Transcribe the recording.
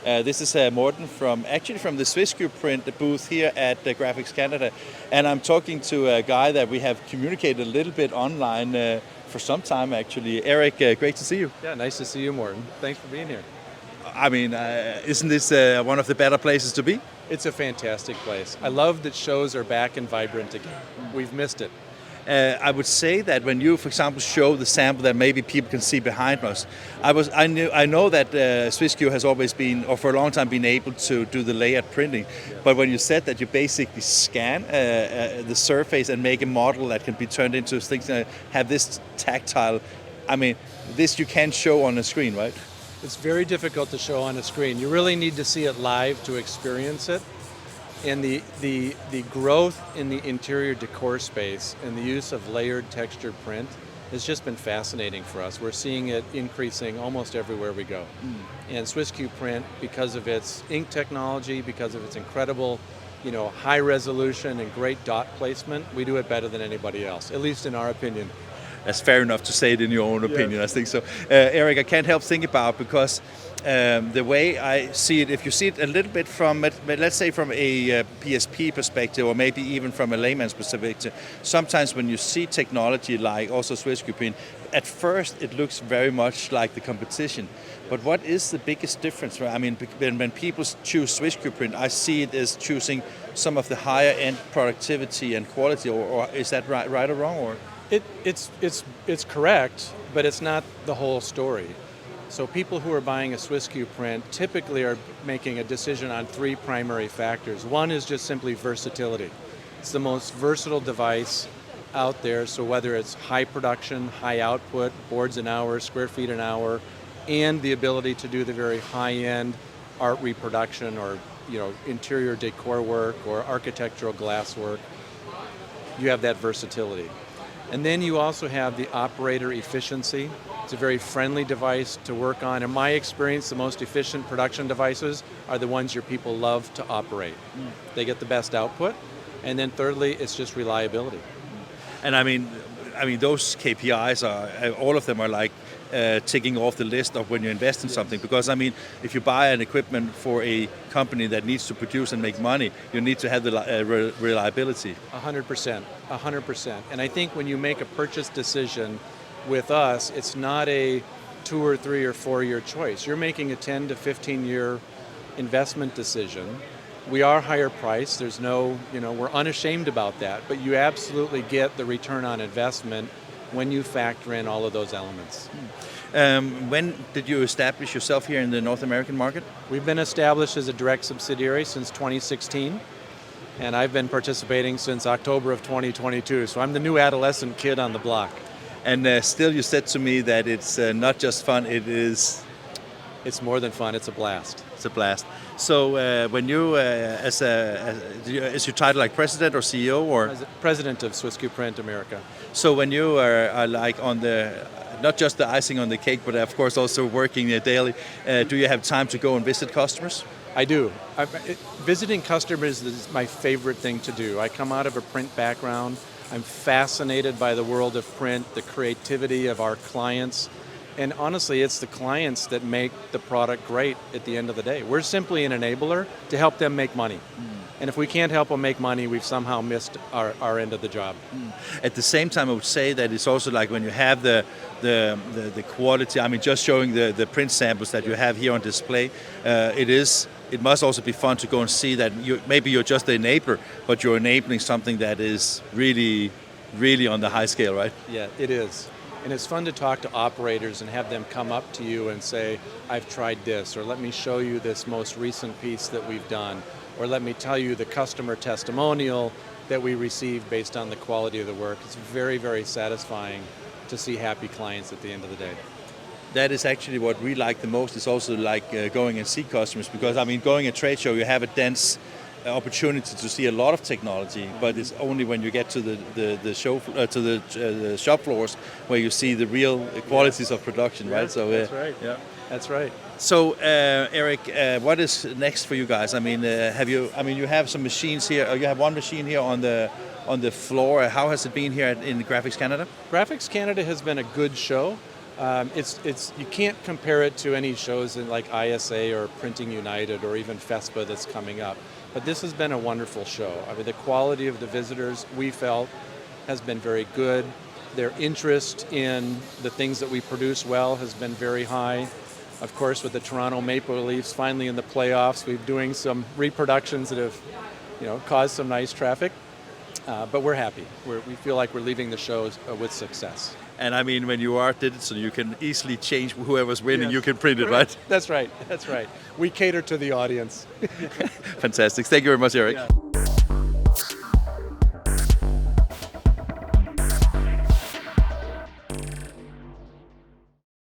This is Morten from the SwissQprint booth here at Graphics Canada, and I'm talking to a guy that we have communicated a little bit online for some time actually. Erik, great to see you. Yeah, nice to see you, Morten. Thanks for being here. I mean, isn't this one of the better places to be? It's a fantastic place. I love that shows are back and vibrant again. We've missed it. I would say that when you, for example, show the sample that maybe people can see behind us, I know that SwissQ has always been, or for a long time, been able to do the layered printing. But when you said that you basically scan the surface and make a model that can be turned into things that have this tactile, I mean, this you can show on a screen, right? It's very difficult to show on a screen. You really need to see it live to experience it. And the growth in the interior decor space and the use of layered textured print has just been fascinating for us. We're seeing it increasing almost everywhere we go. And SwissQprint, because of its ink technology, because of its incredible, high resolution and great dot placement, we do it better than anybody else, at least in our opinion. That's fair enough to say it in your own opinion, yes. I think so. Erik, I can't help think about, because the way I see it, if you see it a little bit from, let's say from a PSP perspective, or maybe even from a layman's perspective, sometimes when you see technology like also SwissQprint, at first it looks very much like the competition. But what is the biggest difference? I mean, when people choose SwissQprint, I see it as choosing some of the higher end productivity and quality, or is that right or wrong? Or? It's correct, but it's not the whole story. So people who are buying a SwissQprint typically are making a decision on three primary factors. One is just simply versatility. It's the most versatile device out there, so whether it's high production, high output, boards an hour, square feet an hour, and the ability to do the very high-end art reproduction or interior decor work or architectural glass work, you have that versatility. And then you also have the operator efficiency. It's a very friendly device to work on. In my experience, the most efficient production devices are the ones your people love to operate. They get the best output. And then thirdly, it's just reliability. And I mean those KPIs are, all of them are like ticking off the list of when you invest in something. Because I mean, if you buy an equipment for a company that needs to produce and make money, you need to have the reliability. 100%, 100%. And I think when you make a purchase decision with us, it's not a 2 or 3 or 4 year choice. You're making a 10 to 15 year investment decision. We are higher priced. There's no, we're unashamed about that. But you absolutely get the return on investment when you factor in all of those elements. When did you establish yourself here in the North American market? We've been established as a direct subsidiary since 2016, and I've been participating since October of 2022, so I'm the new adolescent kid on the block. And still you said to me that it's not just fun, It's more than fun, it's a blast. It's a blast. So when you, is your title like president or CEO or? President of SwissQprint America. So when you are like on not just the icing on the cake, but of course also working daily, do you have time to go and visit customers? I do. Visiting customers is my favorite thing to do. I come out of a print background. I'm fascinated by the world of print, the creativity of our clients. And honestly, it's the clients that make the product great at the end of the day. We're simply an enabler to help them make money. And if we can't help them make money, we've somehow missed our end of the job. At the same time, I would say that it's also like when you have the quality, I mean, just showing the print samples that you have here on display, it must also be fun to go and see that maybe you're just the enabler, but you're enabling something that is really, really on the high scale, right? Yeah, it is. And it's fun to talk to operators and have them come up to you and say, I've tried this, or let me show you this most recent piece that we've done, or let me tell you the customer testimonial that we received based on the quality of the work. It's very, very satisfying to see happy clients at the end of the day. That is actually what we like the most. It's also like going and see customers, because I mean, going a trade show, you have a dense opportunity to see a lot of technology, but it's only when you get to the show to the shop floors where you see the real qualities of production, right? So that's right. Yeah, that's right. So Erik, what is next for you guys? I mean, you have some machines here. You have one machine here on the floor. How has it been here in Graphics Canada? Graphics Canada has been a good show. It's you can't compare it to any shows in like ISA or Printing United or even FESPA that's coming up. But this has been a wonderful show. I mean, the quality of the visitors, we felt, has been very good. Their interest in the things that we produce well has been very high. Of course, with the Toronto Maple Leafs finally in the playoffs, we're doing some reproductions that have, caused some nice traffic. But we're happy. We feel like we're leaving the shows with success. And I mean, when you are digital, you can easily change whoever's winning. Yes. You can print it, right? That's right. We cater to the audience. Fantastic. Thank you very much, Erik. Yeah.